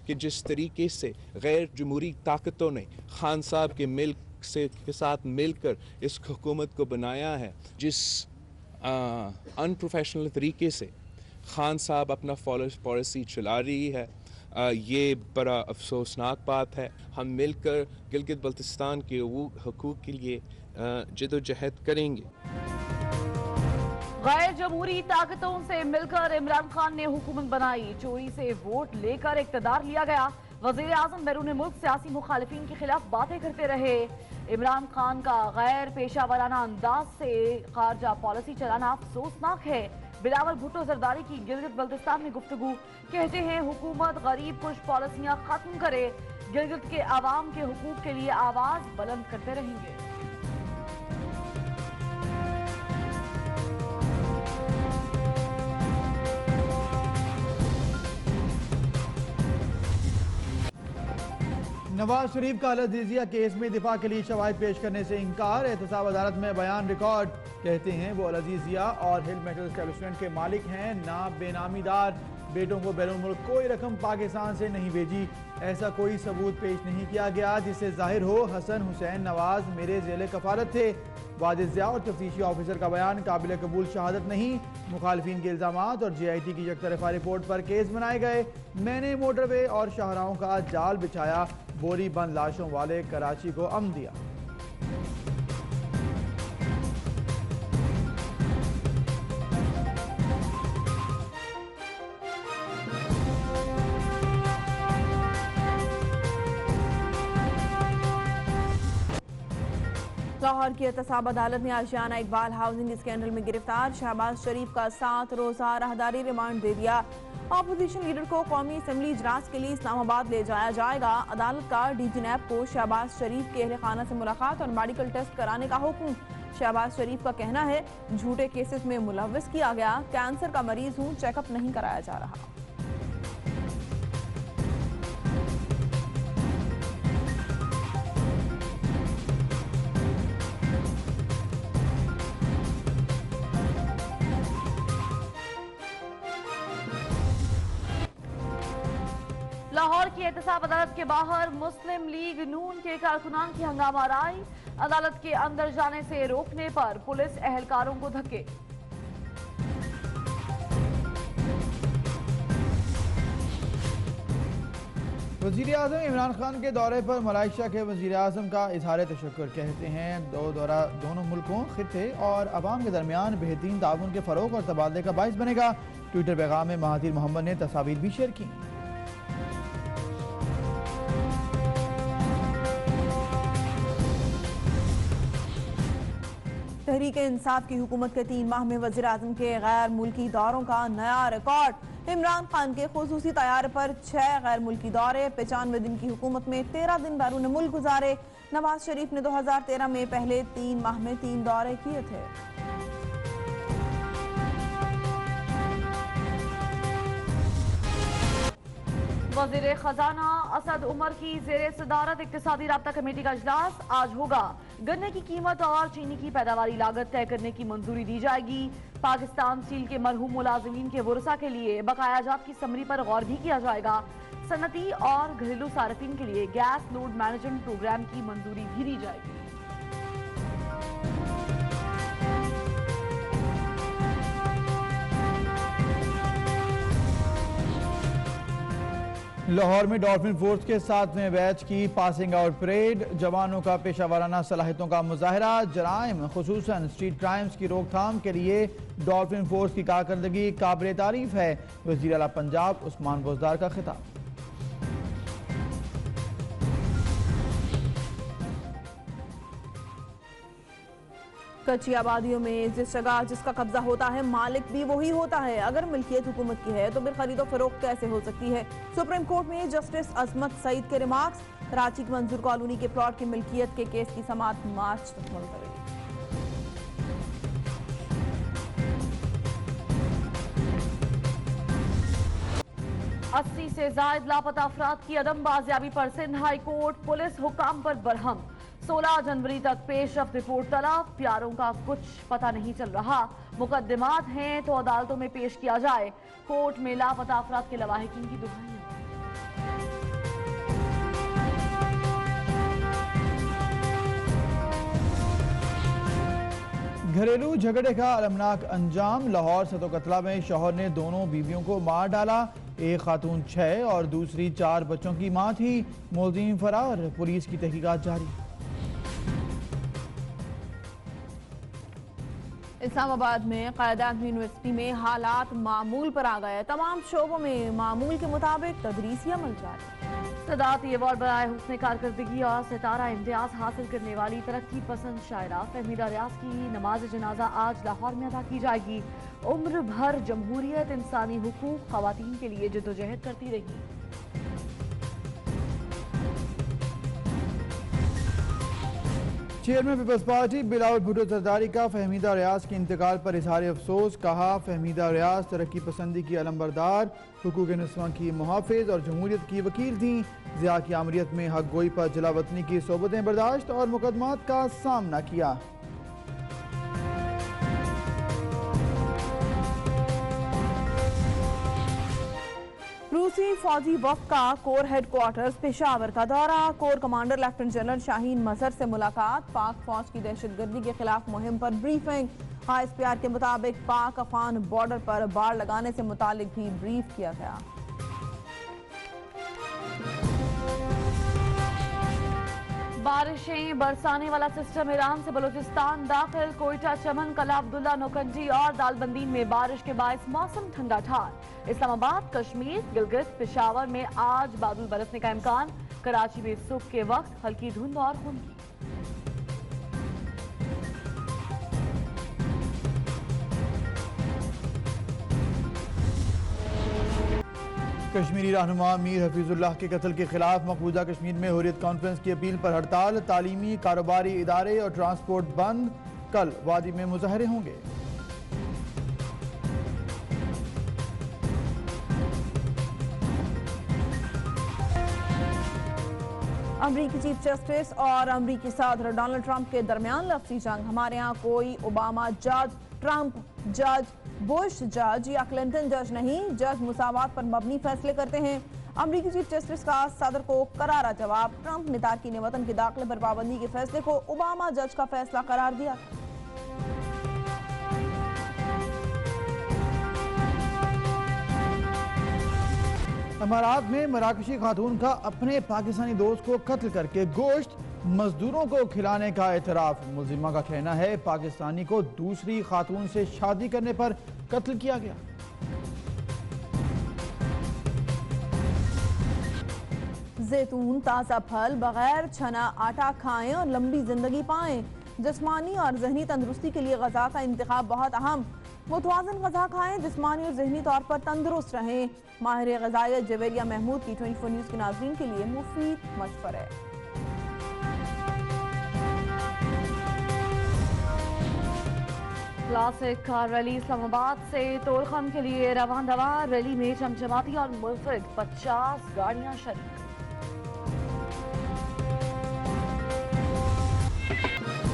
कि जिस तरीके से गैर जमहूरी ताकतों ने खान साहब के साथ मिलकर इस हुकूमत को बनाया है, जिस अनप्रोफेशनल तरीके से खान साहब अपना पॉलिसी चला रही है, ये बड़ा अफसोसनाक बात है। हम मिलकर गिलगित बल्तिस्तान के हकूक़ के लिए जदोजहद करेंगे। गैर जमहूरी ताकतों से मिलकर इमरान खान ने हुकूमत बनाई, चोरी से वोट लेकर इक़्तिदार लिया गया। वज़ीर आज़म बैरून मुल्क सियासी मुखालिफिन के खिलाफ बातें करते रहे। इमरान खान का गैर पेशा वाराना अंदाज से खारजा पॉलिसी चलाना अफसोसनाक है। बिलावल भुट्टो जरदारी की गिलगित बल्तिस्तान में गुफ्तगू, कहते हैं हुकूमत गरीब कुश पॉलिसियां खत्म करे, गिलगित के आवाम के हुकूक के लिए आवाज बुलंद करते रहेंगे। नवाज शरीफ का अल अजीजिया केस में दिफा के लिए शवाहिद पेश करने से इनकार, एहतसाब अदालत में बयान रिकॉर्ड। कहते हैं वो अल अजीजिया और हिल मेटल एस्टेब्लिशमेंट के मालिक हैं, ना बेनामीदार। बेटों को बैरून मुल्क कोई रकम पाकिस्तान से नहीं भेजी, ऐसा कोई सबूत पेश नहीं किया गया जिससे जाहिर हो हसन हुसैन नवाज मेरे ज़ेले कफालत थे। वाजिद ज़िया और तफ्तीशी ऑफिसर का बयान काबिल कबूल शहादत नहीं। मुखालिफिन के इल्ज़ामात और JIT की यकतरफा रिपोर्ट पर केस बनाए गए। मैंने मोटरवे और शाहराहों का जाल बिछाया, बोरी बंद लाशों वाले कराची को अमन दिया। लाहौर की एहतसाब अदालत ने आशियाना इकबाल हाउसिंग स्कैंडल में गिरफ्तार शहबाज शरीफ का 7 रोज़ा राहदारी रिमांड दे दिया। अपोजिशन लीडर को कौमी असम्बली इजलास के लिए इस्लामाबाद ले जाया जाएगा। अदालत का DG NAB को शहबाज शरीफ के अहले खाना से मुलाकात और मेडिकल टेस्ट कराने का हुक्म। शहबाज शरीफ का कहना है झूठे केसेस में मुलव्वस किया गया, कैंसर का मरीज हूँ, चेकअप नहीं कराया जा रहा। लाहौर की एहतसाब अदालत के बाहर मुस्लिम लीग नून के कारकुनान की हंगामा राई, अदालत के अंदर जाने से रोकने पर पुलिस एहलकारों को धक्के। वज़ीर आज़म इमरान खान के दौरे पर मलाइशिया के वज़ीर आज़म का इजहार तशक्कुर। कहते हैं दोनों मुल्कों, खित्ते और अवाम के दरमियान बेहतरीन ताउन के फ़रोग और तबादले का बाइस बनेगा। ट्विटर पैगाम में महातीर मोहम्मद ने तस्वीर भी शेयर की। तहरीक इंसाफ की हुकूमत के 3 माह में वज़ीर आज़म के गैर मुल्की दौरों का नया रिकॉर्ड। इमरान खान के खुसूसी तैयार पर 6 गैर मुल्की दौरे, 95 दिन की हुकूमत में 13 दिन बैरून मुल्क गुजारे। नवाज शरीफ ने 2013 में पहले 3 माह में 3 दौरे किए थे। वज़ीर खजाना असद उमर की ज़ेरे सदारत इक्तिसादी राब्ता कमेटी का इजलास आज होगा। गन्ने की कीमत और चीनी की पैदावारी लागत तय करने की मंजूरी दी जाएगी। पाकिस्तान स्टील के मरहूम मुलाजिमीन के वरसा के लिए बकाया जात की समरी पर गौर भी किया जाएगा। सनती और घरेलू सार्फिन के लिए गैस लोड मैनेजमेंट प्रोग्राम की मंजूरी भी दी जाएगी। लाहौर में डॉल्फिन फोर्स के 7वें बैच की पासिंग आउट परेड, जवानों का पेशा वाराना सलाहियतों का मुजाहरा। जराइम खुसूसन स्ट्रीट क्राइम्स की रोकथाम के लिए डॉल्फिन फोर्स की कारकर्दगी काबिल तारीफ है। वज़ीर आला पंजाब उस्मान बोजदार का खिताब। कच्ची आबादियों में जिस जगह जिसका कब्जा होता है मालिक भी वही होता है। अगर मिल्कियत हुकूमत की है तो फिर खरीदो फरोख्त कैसे हो सकती है? सुप्रीम कोर्ट में जस्टिस अजमत सईद के रिमार्क्स। कराची की मंजूर कॉलोनी के प्लॉट की मिल्कियत के केस की समाअत मार्च तक मुलतवी। 80 से जायद लापता अफराद की अदम बाजियाबी पर सिंध हाई कोर्ट पुलिस हुकाम पर बरहम। 16 जनवरी तक पेशरफ्त रिपोर्ट तलब, प्यारों का कुछ पता नहीं चल रहा। मुकदमात हैं तो अदालतों में पेश किया जाए। कोर्ट में लापता अफराद के लवाहिकीन की दुहाई। घरेलू झगड़े का अलमनाक अंजाम। लाहौर सतोकतला में शौहर ने दोनों बीवियों को मार डाला। एक खातून 6 और दूसरी 4 बच्चों की मां थी। मुलजिम फरार, पुलिस की तहकीकात जारी। इस्लामाबाद में क़ायद-ए-आज़म यूनिवर्सिटी में हालात मामूल पर आ गए। तमाम शोबों में मामूल के मुताबिक तदरीसी अमल जारी। सदाती अवार्ड बनाए हुस्न कारकर्दगी और सितारा इम्तियाज हासिल करने वाली तरक्की पसंद शायरा फहमीदा रियाज की नमाज जनाजा आज लाहौर में अदा की जाएगी। उम्र भर जमहूरियत, इंसानी हुकूक, खवातीन के लिए जद्दोजहद करती रही। चेयरमैन पीपल्स पार्टी बिलावल भुट्टो जरदारी का फहमीदा रियाज के इंतकाल पर इजहार अफसोस। कहा, फहमीदा रियाज तरक्की पसंदी की अलंबरदार, हुकूक निस्वां की मुहाफिज और जमहूरियत की वकील थी। ज़िया की आमरीत में हक गोई पर जलावतनी की सोबतें बर्दाश्त और मुकदमात का सामना किया। रूसी फौजी वफ़द का कोर हेडक्वार्टर्स पेशावर का दौरा। Corps commander lieutenant general Shaheen Mazhar से मुलाकात। पाक फौज की दहशतगर्दी के खिलाफ मुहिम पर ब्रीफिंग। ISPR के मुताबिक पाक अफगान बॉर्डर पर बाड़ लगाने से मुतालिक भी ब्रीफ किया गया। बारिशें बरसाने वाला सिस्टम ईरान से बलूचिस्तान दाखिल। कोयटा, चमन, कला अब्दुल्ला, नौकंडी और दालबंदीन में बारिश के बायस मौसम ठंडा ठार। इस्लामाबाद, कश्मीर, गिलगित, पेशावर में आज बादल बरसने का इम्कान। कराची में सुबह के वक्त हल्की धुंध और खुनकी। कश्मीरी रहनुमा मीर हफीजुल्लाह के कत्ल के खिलाफ मकबूजा कश्मीर में हुर्रियत कॉन्फ्रेंस की अपील पर हड़ताल। तालीमी, कारोबारी इदारे और ट्रांसपोर्ट बंद। कल वादी में मुजाहरे होंगे। अमरीकी चीफ जस्टिस और अमरीकी सदर डोनाल्ड ट्रंप के दरमियान लफ्जी जंग। हमारे यहाँ कोई ओबामा जज, ट्रंप जज, बुश जज या क्लिंटन जज नहीं। जज मुसावात पर मबनी फैसले करते हैं। अमरीकी चीफ जस्टिस का सदर को करारा जवाब। ट्रंप ने तारकीन वतन के दाखिले पर पाबंदी के फैसले को ओबामा जज का फैसला करार दिया। अमारात में मराकशी खातून का अपने पाकिस्तानी दोस्त को कत्ल करके गोश्त मजदूरों को खिलाने का एतराफ। मुलजिमा का कहना है पाकिस्तानी को दूसरी खातून से शादी करने पर कत्ल किया गया। जैतून, ताज़ा फल, बगैर छना आटा खाएं और लंबी जिंदगी पाएं। जिस्मानी और जहनी तंदुरुस्ती के लिए गजा का इंतखाब बहुत अहम। मुतवाज़न गजा खाएं, जिस्मानी और जहनी तौर पर तंदुरुस्त रहें। माहिर ग़िज़ाइयत जवेरिया महमूद की 24 न्यूज़ के नाज़रीन के लिए मुफीद मशवरे। क्लासिक कार रैली इस्लामाबाद से तोलखम के लिए रवान दवा। रैली में चमचमाती और मुल्फिद 50 गाड़ियां शरीक।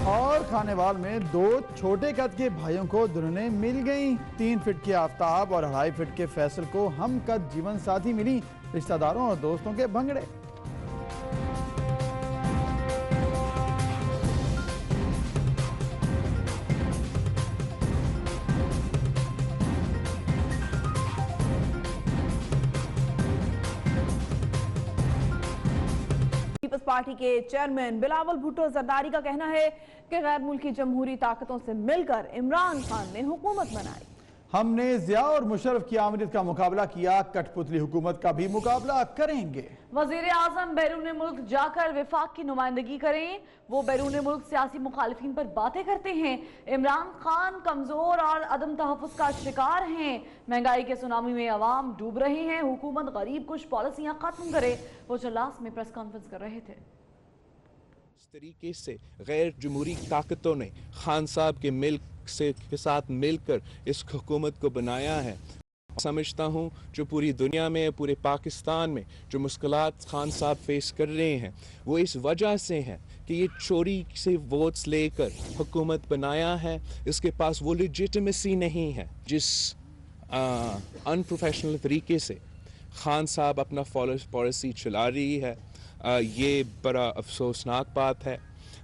और खानेवाल में 2 छोटे कद के भाइयों को दुल्हनें मिल गईं। 3 फीट के आफ्ताब और 2.5 फीट के फैसल को हम कद जीवन साथी मिली। रिश्तेदारों और दोस्तों के भंगड़े। पीपल्स पार्टी के चेयरमैन बिलावल भुट्टो जरदारी का कहना है कि गैर मुल्की जमहूरी ताकतों से मिलकर इमरान खान ने हुकूमत बनाई। हमने ज़िया और मुशर्रफ की आमरीत का मुकाबला किया, कठपुतली हुकूमत का भी मुकाबला करेंगे। वजीर आजम बैरून मुल्क जाकर विफाक की नुमाइंदगी करें। वो बैरून मुल्क सियासी मुखालिफिन पर बातें करते हैं। इमरान खान कमजोर और अदम तहफ़्फ़ुज़ का शिकार हैं। महंगाई के सुनामी में अवाम डूब रहे हैं। हुकूमत गरीब कुछ पॉलिसियां खत्म करे। वो चलास में प्रेस कॉन्फ्रेंस कर रहे थे। इस तरीके से गैर जमहूरी ताकतों ने खान साहब के साथ मिलकर इस हुकूमत को बनाया है। समझता हूँ जो पूरी दुनिया में, पूरे पाकिस्तान में जो मुश्किलात खान साहब फेस कर रहे हैं वो इस वजह से हैं कि ये चोरी से वोट्स लेकर हुकूमत बनाया है। इसके पास वो लेजिटिमेसी नहीं है। जिस अनप्रोफेशनल तरीके से खान साहब अपना पॉलिसी चला रही है, ये बड़ा अफसोसनाक बात है।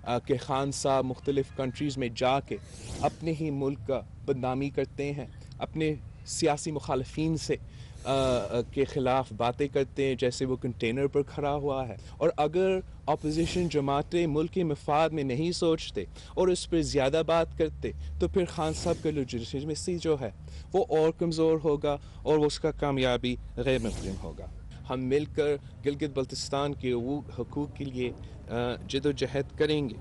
कि खान साहब मुख्तलिफ़ कंट्रीज़ में जाके अपने ही मुल्क का बदनामी करते हैं, अपने सियासी मुखालफीन से के ख़िलाफ़ बातें करते हैं, जैसे वो कंटेनर पर खड़ा हुआ है। और अगर अपोजिशन जमातें मुल्क के मफाद में नहीं सोचते और उस पर ज़्यादा बात करते तो फिर खान साहब का लेजिटिमेसी जो है वो और कमज़ोर होगा और उसका कामयाबी गैर मुमकिन होगा। हम मिलकर गिलगित बल्तिस्तान के हकूक़ के लिए जदोजहद करेंगे।